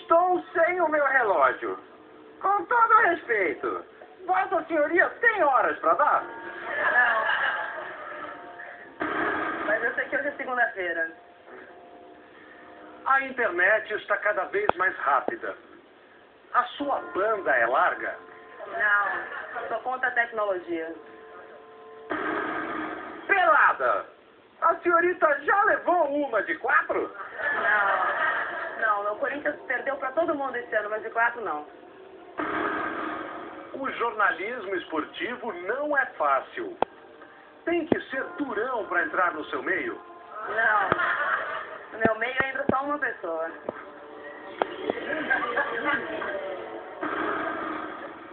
Estou sem o meu relógio. Com todo respeito, Vossa Senhoria tem horas para dar? Não. Mas eu sei que hoje é segunda-feira. A internet está cada vez mais rápida. A sua banda é larga? Não, sou contra a tecnologia. Pelada! A senhorita já levou uma de 4? Não, o Corinthians perdeu pra todo mundo esse ano, mas de 4 não. O jornalismo esportivo não é fácil. Tem que ser durão para entrar no seu meio? Não, no meu meio entra só uma pessoa.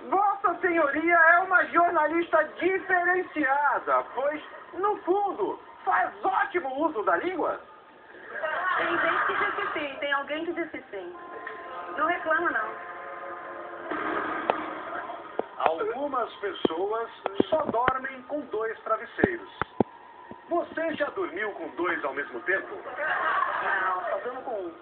Vossa Senhoria é uma jornalista diferenciada, pois, no fundo, faz ótimo uso da língua. Tem gente que diz que sim, tem alguém que diz que sim. Não reclama, não. Algumas pessoas só dormem com 2 travesseiros. Você já dormiu com 2 ao mesmo tempo? Não, só durmo com 1.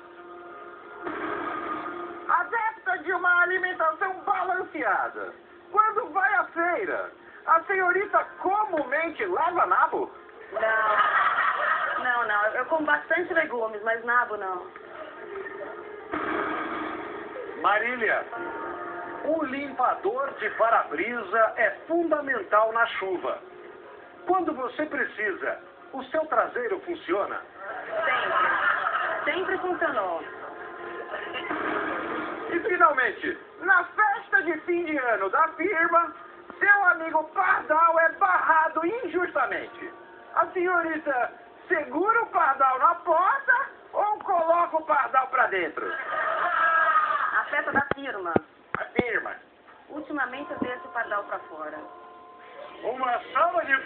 Adepta de uma alimentação balanceada. Quando vai à feira, a senhorita comumente leva nabo? Não, eu como bastante legumes, mas nabo não. Marília, o limpador de para-brisa é fundamental na chuva. Quando você precisa, o seu traseiro funciona? Sempre funcionou. E finalmente, na festa de fim de ano da firma, seu amigo Pardal é barrado injustamente. A senhorita segura o Pardal na porta ou coloca o Pardal pra dentro? A festa da firma. A firma. Ultimamente eu deixo o Pardal pra fora. Uma salva de